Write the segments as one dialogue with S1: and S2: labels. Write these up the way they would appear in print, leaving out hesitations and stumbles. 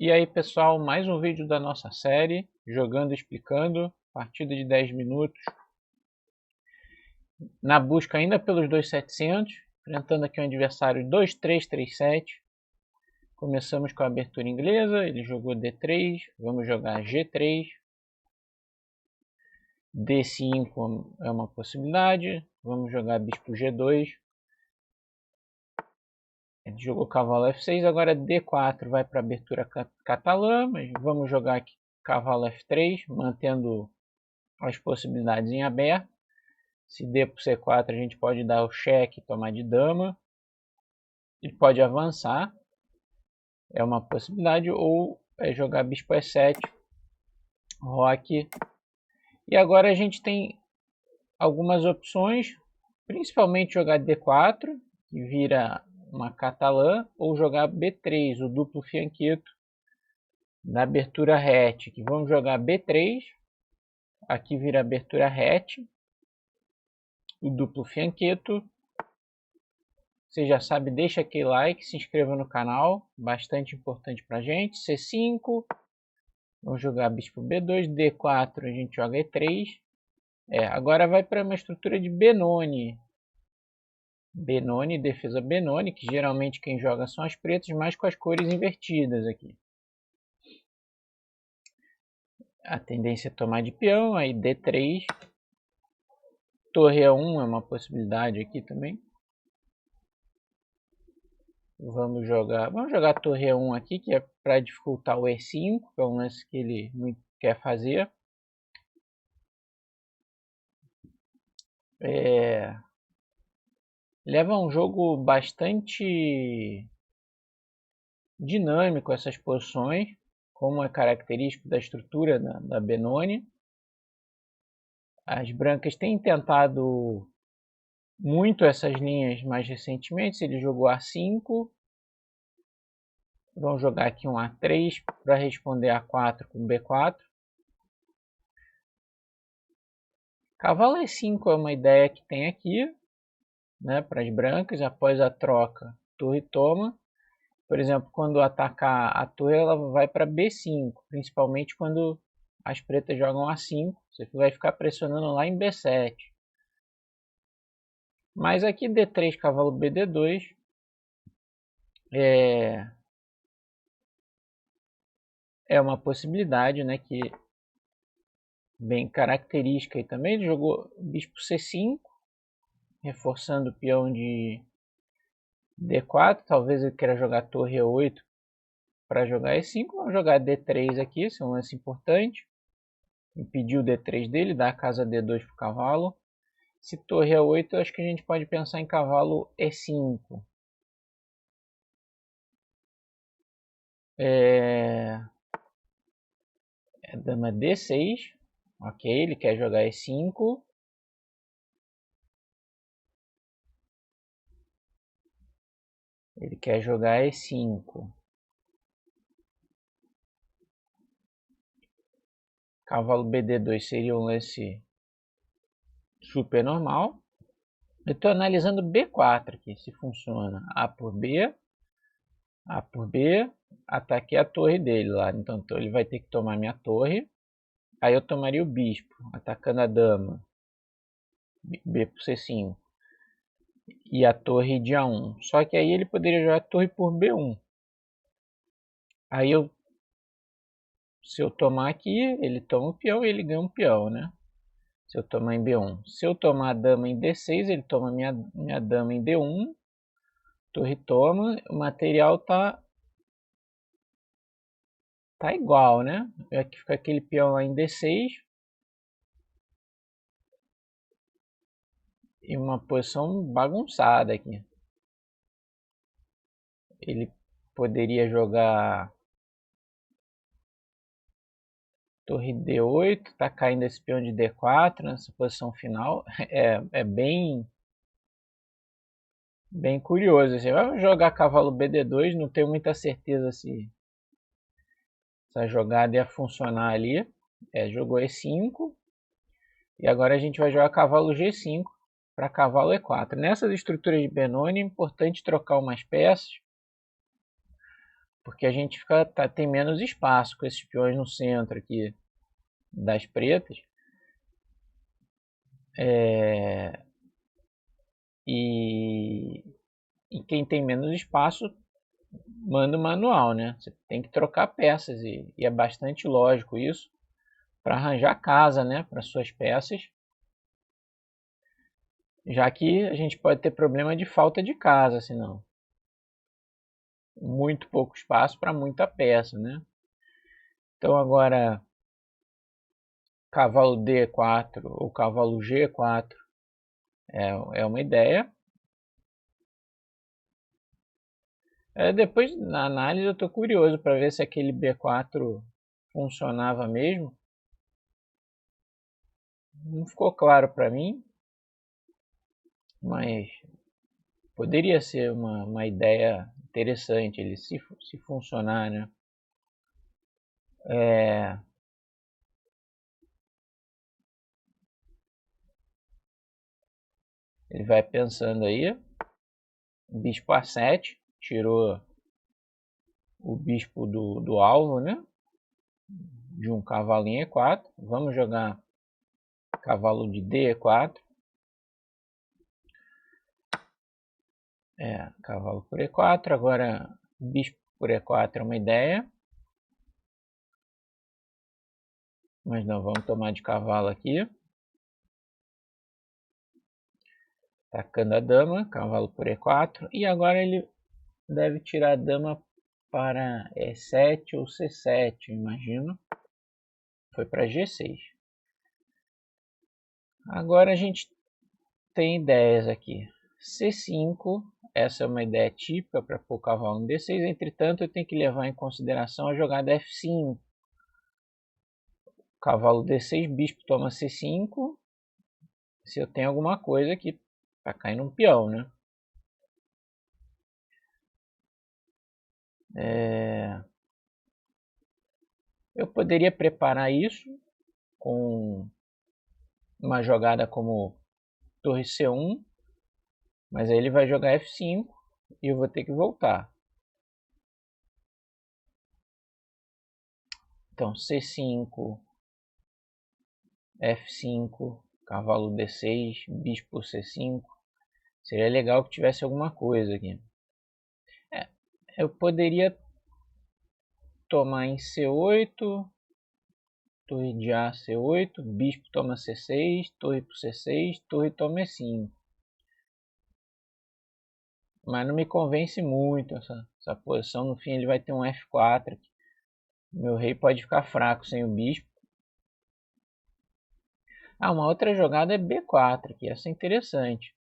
S1: E aí pessoal, mais um vídeo da nossa série, Jogando e Explicando, partida de 10 minutos, na busca ainda pelos 2.700, enfrentando aqui um adversário 2-3-3-7. Começamos com a abertura inglesa, ele jogou D3, vamos jogar G3, D5 é uma possibilidade, vamos jogar bispo G2, ele jogou cavalo F6, agora D4 vai para a abertura catalã, mas vamos jogar aqui cavalo F3, mantendo as possibilidades em aberto. Se D por C4 a gente pode dar o cheque e tomar de dama. Ele pode avançar, é uma possibilidade, ou jogar bispo E7, roque. E agora a gente tem algumas opções, principalmente jogar D4, que vira uma catalã, ou jogar B3, o duplo fianqueto, na abertura hatch, que vamos jogar B3, aqui vira abertura hatch, o duplo fianqueto. Você já sabe, deixa aquele like, se inscreva no canal, bastante importante pra gente. C5, vamos jogar bispo B2, D4 a gente joga E3. Agora vai para uma estrutura de Benoni. Benoni, defesa Benoni, que geralmente quem joga são as pretas, mas com as cores invertidas aqui. A tendência é tomar de peão, aí D3. Torre A1 é uma possibilidade aqui também. Vamos jogar torre E1 aqui, que é para dificultar o E5, que é um lance que ele muito quer fazer. Leva um jogo bastante dinâmico essas posições, como é característico da estrutura da Benoni. As brancas têm tentado muito essas linhas mais recentemente. Ele jogou A5. Vamos jogar aqui um A3 para responder A4 com B4. Cavalo E5 é uma ideia que tem aqui, né, para as brancas. Após a troca, torre toma. Por exemplo, quando atacar a torre, ela vai para B5, principalmente quando as pretas jogam A5. Você vai ficar pressionando lá em B7. Mas aqui D3, cavalo BD2 é uma possibilidade, né, que bem característica. E também ele jogou bispo C5, reforçando o peão de D4. Talvez ele queira jogar torre E8 para jogar E5. Vamos jogar D3 aqui, esse é um lance importante. Impedir o D3 dele, dar a casa D2 para o cavalo. Se torre E8, acho que a gente pode pensar em cavalo E5. Dama D6. Ok, ele quer jogar E5. Ele quer jogar E5. Cavalo BD2 seria um lance super normal. Eu estou analisando B4 aqui, se funciona. A por B, ataquei a torre dele lá. Então ele vai ter que tomar minha torre. Aí eu tomaria o bispo, atacando a dama. B por C5. E a torre de A1. Só que aí ele poderia jogar a torre por B1. Aí se eu tomar aqui, ele toma o peão e ele ganha um peão, né? Se eu tomar em B1. Se eu tomar a dama em D6, ele toma minha dama em D1. Torre toma. O material tá igual, né? Aqui fica aquele peão lá em D6. E uma posição bagunçada aqui. Ele poderia jogar torre D8, tá caindo esse peão de D4 nessa posição final. É bem curioso. Assim. Vamos jogar cavalo BD2, não tenho muita certeza se essa jogada ia funcionar ali. Jogou E5. E agora a gente vai jogar cavalo G5 para cavalo E4. Nessas estruturas de Benoni é importante trocar umas peças. porque a gente tem menos espaço com esses peões no centro aqui das pretas. E quem tem menos espaço manda o manual, né? Você tem que trocar peças e é bastante lógico isso para arranjar casa, né, para suas peças, já que a gente pode ter problema de falta de casa, senão muito pouco espaço para muita peça, né? Então agora cavalo D4 ou cavalo G4 é uma ideia. Depois na análise eu estou curioso para ver se aquele B4 funcionava mesmo. Não ficou claro para mim, mas poderia ser uma ideia interessante ele se funcionar, né? Ele vai pensando aí. Bispo A7, tirou o bispo do alvo, né? De um cavalo em E4. Vamos jogar cavalo de D4. Cavalo por E4. Agora bispo por E4 é uma ideia. Mas não, vamos tomar de cavalo aqui. Atacando a dama, cavalo por E4. E agora ele deve tirar a dama para E7 ou C7, imagino. Foi para G6. Agora a gente tem ideias aqui. C5, essa é uma ideia típica para pôr o cavalo no D6. Entretanto, eu tenho que levar em consideração a jogada F5. Cavalo D6, bispo toma C5. Se eu tenho alguma coisa aqui para cair num peão, né? Eu poderia preparar isso com uma jogada como torre C1, mas aí ele vai jogar F5 e eu vou ter que voltar. Então C5, F5, cavalo D6, bispo C5. Seria legal que tivesse alguma coisa aqui. Eu poderia tomar em C8, torre de A C8, bispo toma C6, torre por C6, torre toma E5. Mas não me convence muito essa posição. No fim ele vai ter um F4 aqui. Meu rei pode ficar fraco sem o bispo. Uma outra jogada é B4 aqui. Essa é interessante.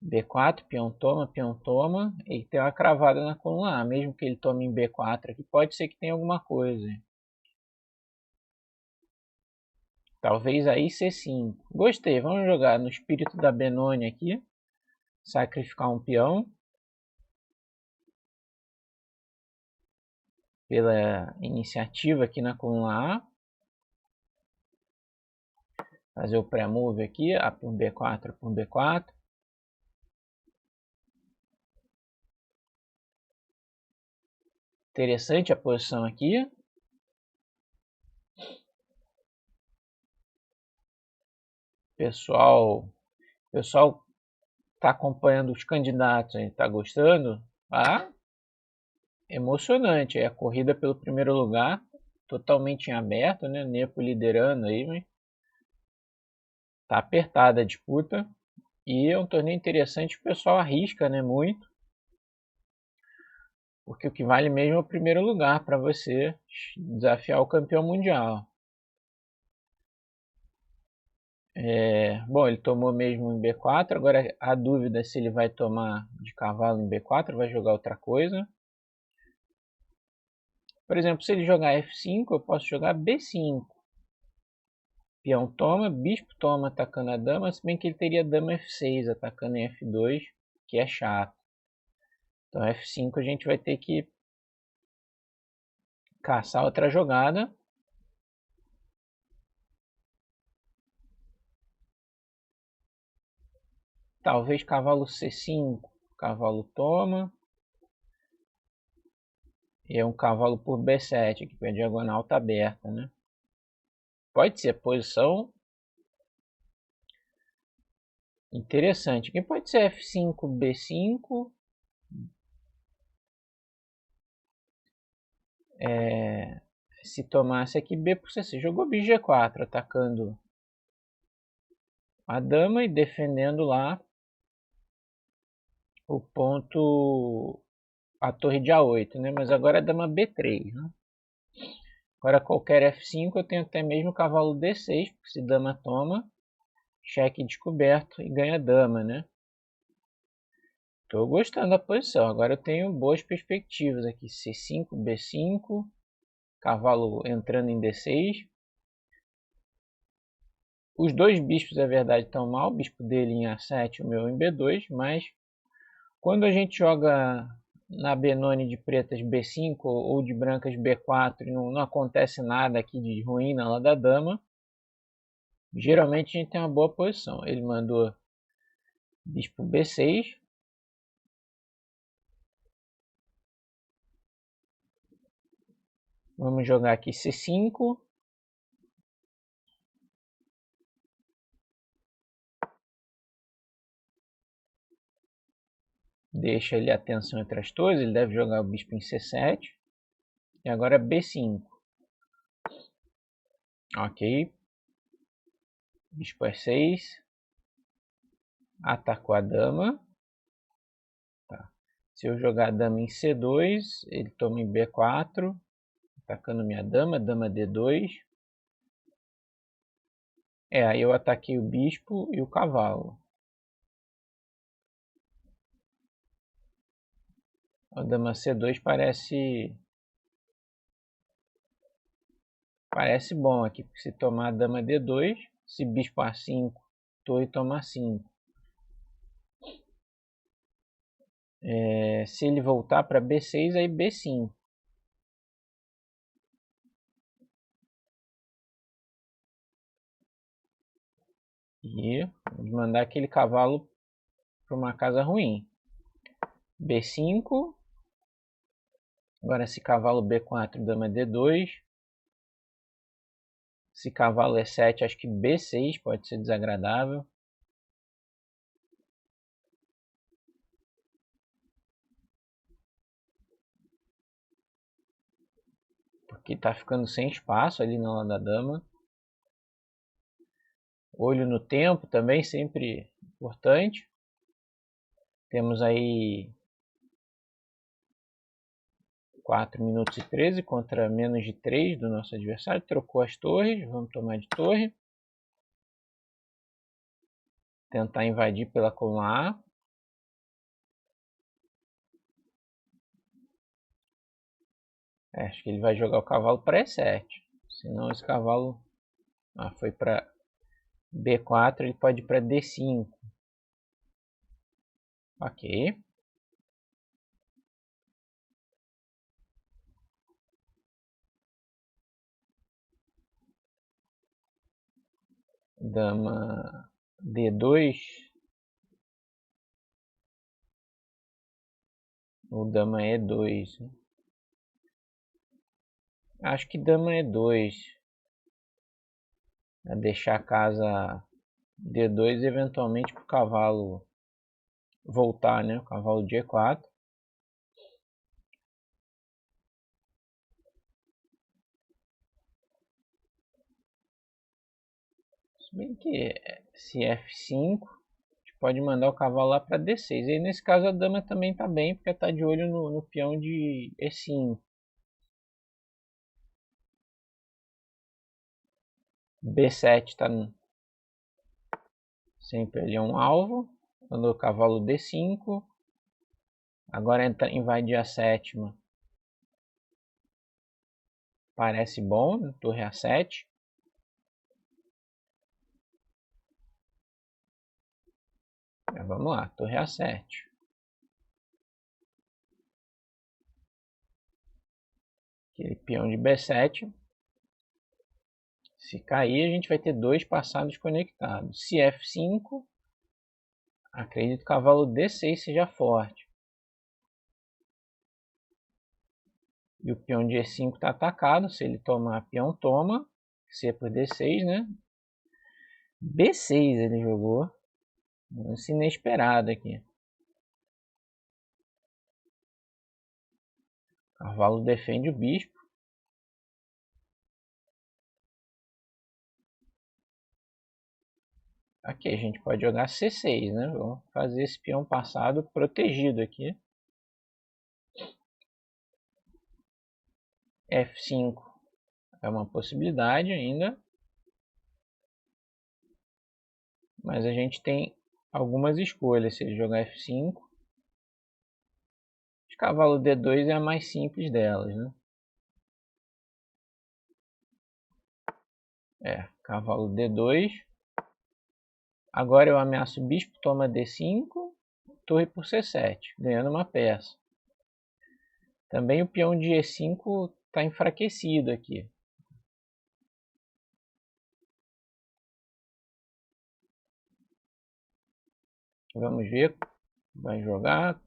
S1: B4, peão toma. E tem uma cravada na coluna A. Mesmo que ele tome em B4 aqui, pode ser que tenha alguma coisa. Talvez aí C5. Gostei. Vamos jogar no espírito da Benoni aqui. Sacrificar um peão. Pela iniciativa aqui na coluna A. Fazer o pré-move aqui. A por B4, por B4. Interessante a posição aqui. Pessoal está acompanhando os candidatos, está gostando? Emocionante. A corrida pelo primeiro lugar, totalmente em aberto, né? Nepo liderando aí, mas tá apertada a disputa. E é um torneio interessante, o pessoal arrisca, né, muito. Porque o que vale mesmo é o primeiro lugar para você desafiar o campeão mundial. Bom, ele tomou mesmo em B4, agora a dúvida é se ele vai tomar de cavalo em B4, vai jogar outra coisa. Por exemplo, se ele jogar F5, eu posso jogar B5. Peão toma, bispo toma atacando a dama, se bem que ele teria dama F6 atacando em F2, que é chato. Então F5 a gente vai ter que caçar outra jogada. Talvez cavalo C5, cavalo toma. E é um cavalo por B7 aqui, porque a diagonal está aberta, né? Pode ser posição interessante. Aqui pode ser F5, B5. Se tomasse aqui B por C6. Jogou BG4, atacando a dama e defendendo lá o ponto, a torre de A8, né? Mas agora é dama B3, né? Agora qualquer F5 eu tenho até mesmo cavalo D6, porque se dama toma, cheque descoberto e ganha dama, né? Estou gostando da posição. Agora eu tenho boas perspectivas aqui. C5, B5, cavalo entrando em D6. Os dois bispos, é verdade, estão mal. O bispo dele em A7 e o meu em B2. Mas quando a gente joga na Benoni de pretas B5 ou de brancas B4 e não acontece nada aqui de ruim na lá da dama, geralmente a gente tem uma boa posição. Ele mandou bispo B6. Vamos jogar aqui C5. Deixa ele a tensão entre as torres. Ele deve jogar o bispo em C7. E agora B5. Ok. Bispo E6. Atacou a dama. Tá. Se eu jogar a dama em C2, ele toma em B4. Atacando minha dama. Dama D2. Aí eu ataquei o bispo e o cavalo. A dama C2 parece bom aqui, porque se tomar a dama D2, se bispo A5, torre toma A5. Se ele voltar para B6, aí B5. E vamos mandar aquele cavalo para uma casa ruim. B5. Agora esse cavalo B4, dama D2. Esse cavalo E7, acho que B6 pode ser desagradável. Porque está ficando sem espaço ali na hora da dama. Olho no tempo também, sempre importante. Temos aí 4 minutos e 13 contra menos de 3 do nosso adversário. Trocou as torres, vamos tomar de torre. Tentar invadir pela coluna A. Acho que ele vai jogar o cavalo para E7. Senão esse cavalo foi para B4, ele pode ir para D5. Ok. Dama D2. Ou dama E2. Acho que dama E2. Pra deixar a casa D2 eventualmente para o cavalo voltar, né? O cavalo de E4. Se bem que se F5, a gente pode mandar o cavalo lá para D6. E nesse caso a dama também está bem, porque está de olho no peão de E5. B7 está sempre ali um alvo. Mandou o cavalo D5. Agora invadir a sétima. Parece bom, né? Torre A7. Vamos lá, torre A7. Aquele peão de B7. Se cair, a gente vai ter dois passados conectados. Se F5, acredito que o cavalo D6 seja forte. E o peão de E5 está atacado. Se ele tomar, peão toma. C por D6, né? B6 ele jogou. Lance inesperado aqui. Cavalo defende o bispo. Aqui a gente pode jogar C6, né? Vou fazer esse peão passado protegido aqui. F5 é uma possibilidade ainda. Mas a gente tem algumas escolhas se ele jogar F5. Cavalo D2 é a mais simples delas, né? Cavalo D2. Agora eu ameaço o bispo, toma D5, torre por C7, ganhando uma peça. Também o peão de E5 está enfraquecido aqui. Vamos ver, vai jogar.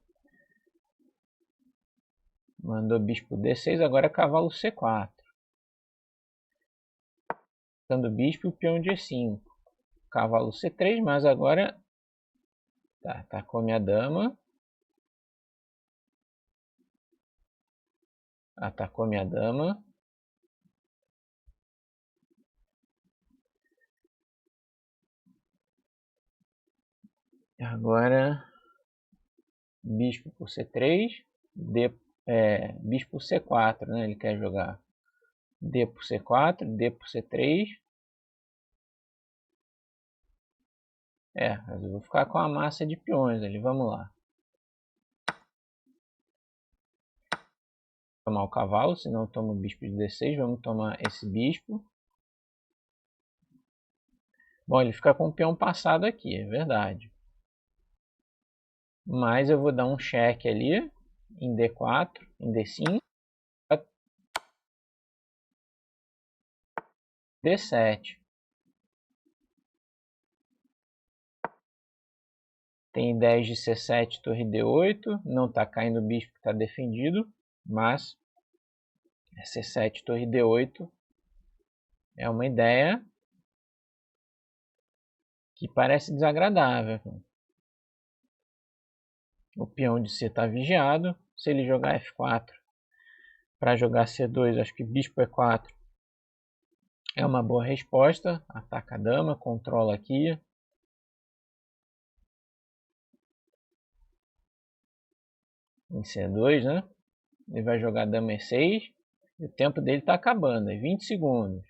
S1: Mandou bispo D6, agora cavalo C4. Dando o bispo e o peão de E5. Cavalo C3, mas agora atacou minha dama. Atacou minha dama. Agora bispo por C3, bispo por C4, né? Ele quer jogar D por C4, D por C3. Mas eu vou ficar com a massa de peões ali, vamos lá. Tomar o cavalo, senão eu tomo o bispo de D6, vamos tomar esse bispo. Bom, ele fica com o peão passado aqui, é verdade. Mas eu vou dar um cheque ali, em D4, em D5. D7. Tem ideias de C7, torre D8. Não está caindo o bispo que está defendido, mas C7, torre D8 é uma ideia que parece desagradável. O peão de C está vigiado. Se ele jogar F4 para jogar C2, acho que bispo E4 é uma boa resposta. Ataca a dama, controla aqui. Em C2, né? Ele vai jogar dama E6. E o tempo dele está acabando, é 20 segundos.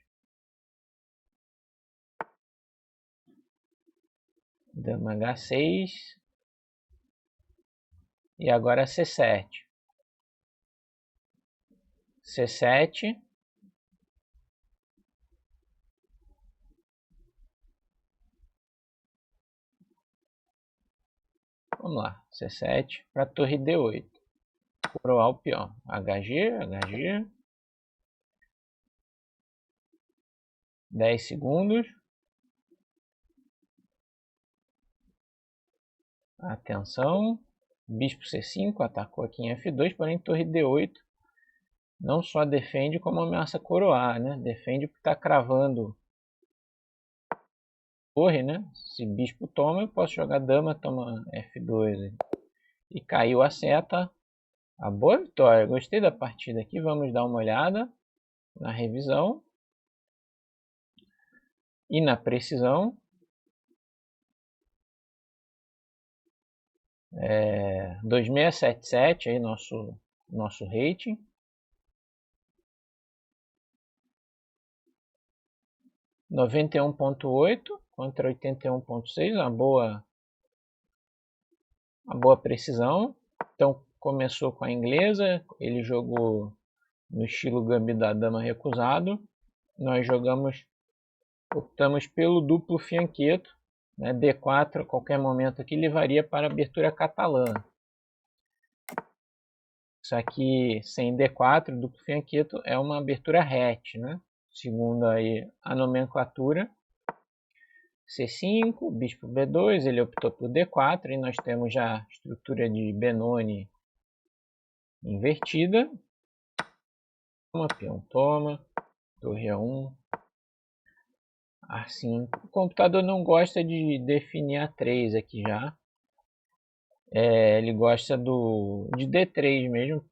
S1: Dama H6. E agora C7. C7. Vamos lá, C7 para torre D8. Coroar o peão. HG, HG. 10 segundos. Atenção. Bispo C5 atacou aqui em F2, porém torre D8 não só defende como ameaça coroar, né? Defende porque está cravando torre, né? Se bispo toma, eu posso jogar dama, toma F2. E caiu a seta. A boa vitória. Gostei da partida aqui. Vamos dar uma olhada na revisão. E na precisão. 2677 aí nosso rating. – 91.8 contra 81.6, uma boa precisão. Então começou com a inglesa, ele jogou no estilo gambito da dama recusado. Nós optamos pelo duplo fianqueto, né? D4 a qualquer momento aqui levaria para a abertura catalã. Isso aqui sem D4, duplo fianqueto, é uma abertura hatch, né? Segundo aí a nomenclatura. C5, bispo B2, ele optou por D4 e nós temos já a estrutura de Benoni invertida. peão toma, torre A1, A5. O computador não gosta de definir A3 aqui já. Ele gosta de D3 mesmo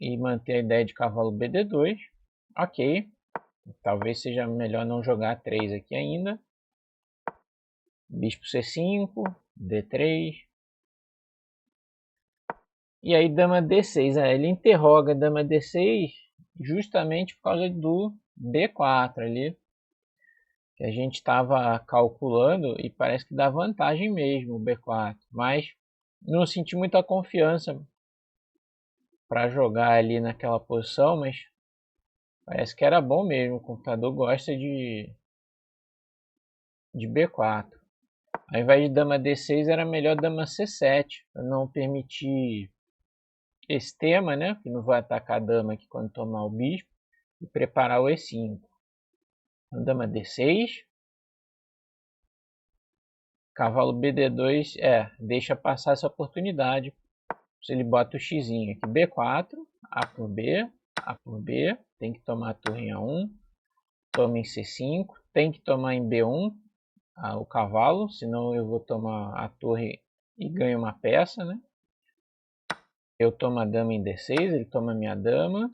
S1: e manter a ideia de cavalo BD2. Ok, talvez seja melhor não jogar A3 aqui ainda. Bispo C5, D3. E aí dama D6. Ele interroga dama D6 justamente por causa do B4 ali. Que a gente estava calculando e parece que dá vantagem mesmo o B4. Mas não senti muita confiança para jogar ali naquela posição, mas parece que era bom mesmo. O computador gosta de B4. Ao invés de dama D6 era melhor dama C7, para não permitir esse tema, né? Que não vai atacar a dama aqui quando tomar o bispo, e preparar o E5. Então, dama D6, cavalo BD2, deixa passar essa oportunidade. Se ele bota o x aqui, B4, A por B, A por B, tem que tomar a torre em A1, toma em C5, tem que tomar em B1 o cavalo, senão eu vou tomar a torre e ganho uma peça, né? Eu tomo a dama em D6, ele toma a minha dama.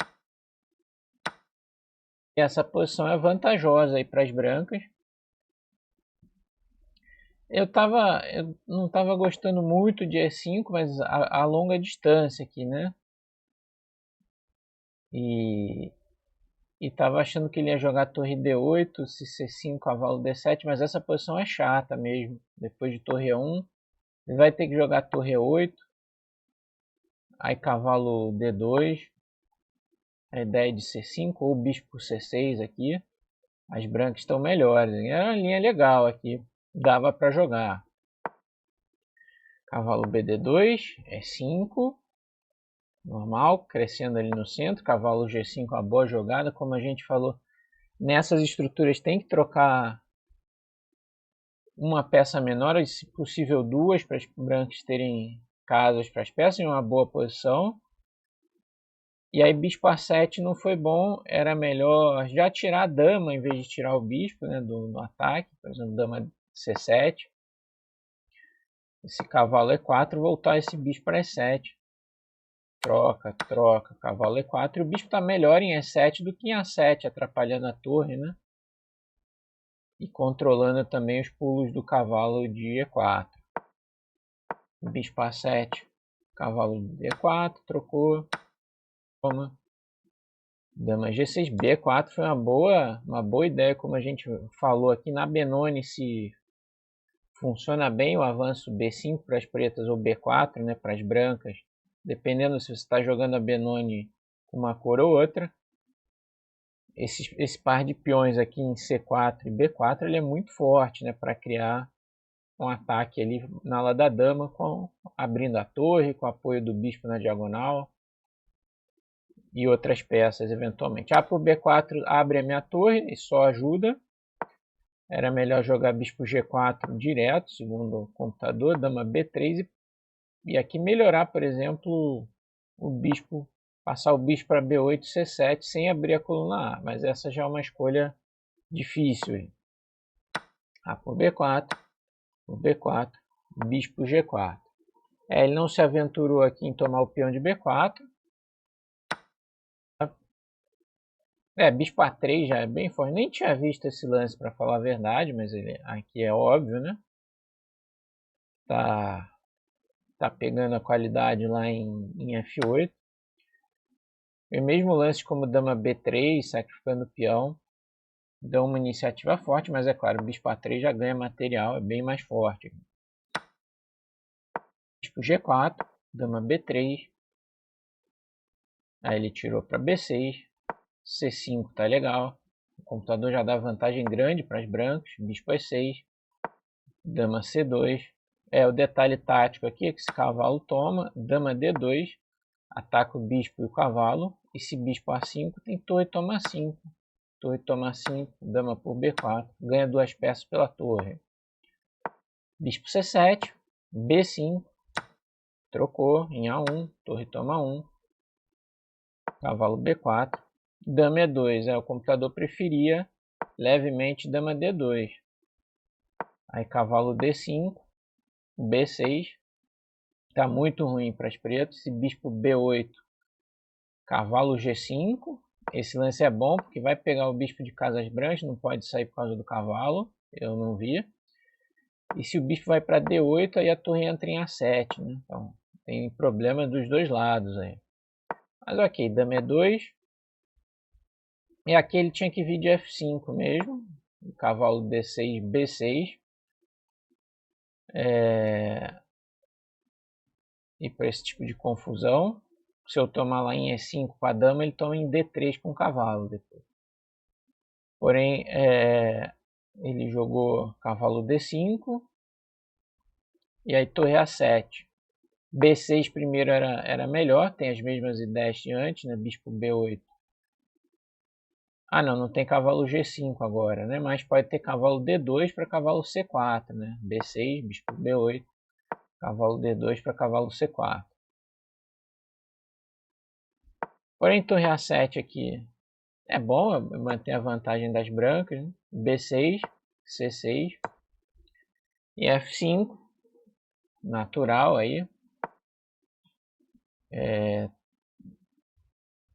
S1: E essa posição é vantajosa aí para as brancas. Eu não estava gostando muito de E5, mas a longa distância aqui, né? E estava achando que ele ia jogar torre D8, se C5, cavalo D7, mas essa posição é chata mesmo. Depois de torre E1, ele vai ter que jogar torre E8, aí cavalo D2, a ideia de C5 ou bispo C6 aqui. As brancas estão melhores, é uma linha legal aqui, dava para jogar. Cavalo BD2, E5, normal, crescendo ali no centro. Cavalo G5, uma boa jogada. Como a gente falou, nessas estruturas tem que trocar uma peça menor, e se possível duas, para as brancas terem casas para as peças em uma boa posição. E aí bispo A7 não foi bom, era melhor já tirar a dama em vez de tirar o bispo, né, do ataque. Por exemplo, dama C7. Esse cavalo E4, voltar esse bispo para E7. Troca, troca, cavalo E4. E o bispo está melhor em E7 do que em A7, atrapalhando a torre, né? E controlando também os pulos do cavalo de E4. Bispo A7, cavalo de E4, trocou. Toma. Dama G6, B4 foi uma boa ideia, como a gente falou aqui na Benoni, se funciona bem o avanço B5 para as pretas ou B4, né, para as brancas, dependendo se você está jogando a Benoni com uma cor ou outra. Esse par de peões aqui em C4 e B4 ele é muito forte, né, para criar um ataque ali na ala da dama, abrindo a torre, com apoio do bispo na diagonal e outras peças eventualmente. A por B4 abre a minha torre e só ajuda. Era melhor jogar bispo G4 direto, segundo o computador, dama B3 e aqui melhorar, por exemplo, o bispo, passar o bispo para B8, C7 sem abrir a coluna A, mas essa já é uma escolha difícil. A por B4, por B4, bispo G4. Ele não se aventurou aqui em tomar o peão de B4. Bispo A3 já é bem forte. Nem tinha visto esse lance, para falar a verdade, mas ele aqui é óbvio, né? Tá pegando a qualidade lá em F8. E mesmo lance como dama B3, sacrificando o peão, dão uma iniciativa forte, mas é claro, o bispo A3 já ganha material, é bem mais forte. Bispo G4, dama B3. Aí ele tirou para B6. C5 tá legal. O computador já dá vantagem grande para as brancas. Bispo E6. Dama C2. O detalhe tático aqui é que esse cavalo toma. Dama D2. Ataca o bispo e o cavalo. E se bispo A5 tem torre toma 5. Torre toma 5. Dama por B4. Ganha duas peças pela torre. Bispo C7. B5. Trocou em A1. Torre toma 1. Cavalo B4. Dama E2. O computador preferia levemente dama D2. Aí cavalo D5, B6. Está muito ruim para as pretas. Esse bispo B8, cavalo G5. Esse lance é bom porque vai pegar o bispo de casas brancas, não pode sair por causa do cavalo, eu não vi. E se o bispo vai para D8, aí a torre entra em A7, né? Então tem problema dos dois lados aí. Mas ok, dama E2. E aqui ele tinha que vir de F5 mesmo. Cavalo D6, B6. E para esse tipo de confusão, se eu tomar lá em E5 com a dama, ele toma em D3 com o cavalo depois. Porém, ele jogou cavalo D5 e aí torre A7. B6 primeiro era melhor, tem as mesmas ideias de antes, né? Bispo B8. Ah, não tem cavalo G5 agora, né? Mas pode ter cavalo D2 para cavalo C4, né? B6, bispo B8, cavalo D2 para cavalo C4. Porém, torre A7 aqui é bom, manter a vantagem das brancas, né? B6, C6 e F5, natural aí.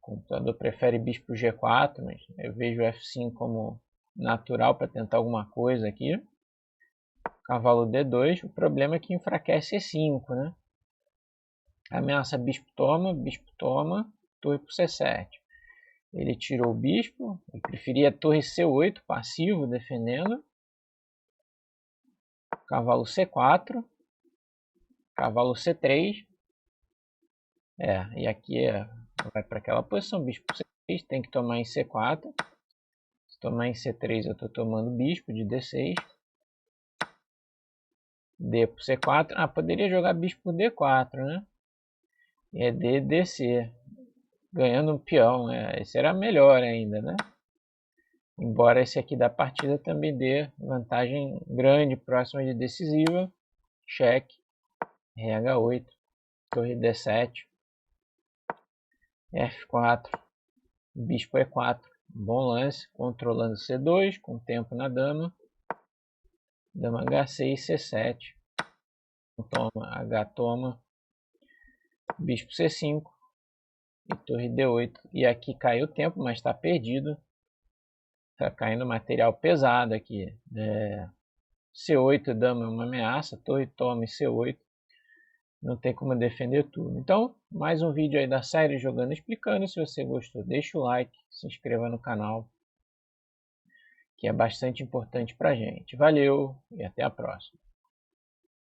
S1: O computador prefere bispo G4, mas eu vejo F5 como natural para tentar alguma coisa aqui. Cavalo D2, o problema é que enfraquece E5, né? Ameaça bispo toma, torre para C7. Ele tirou o bispo, ele preferia torre C8, passivo, defendendo. Cavalo C4, cavalo C3. E aqui vai para aquela posição, bispo C6, tem que tomar em C4. Se tomar em C3 eu estou tomando bispo de D6. D por C4. Poderia jogar bispo por D4, né? E é D, DC. Ganhando um peão. Esse era melhor ainda, né? Embora esse aqui da partida também dê vantagem grande, próxima de decisiva. Cheque. RH8. Torre D7. F4. Bispo E4. Bom lance. Controlando C2. Com tempo na dama. Dama H6, C7. Toma, H toma. Bispo C5. E torre D8. E aqui caiu o tempo, mas está perdido. Está caindo material pesado aqui. C8, dama é uma ameaça. Torre toma e C8. Não tem como defender tudo. Então, mais um vídeo aí da série Jogando Explicando. Se você gostou, deixa o like, se inscreva no canal, que é bastante importante pra gente. Valeu e até a próxima.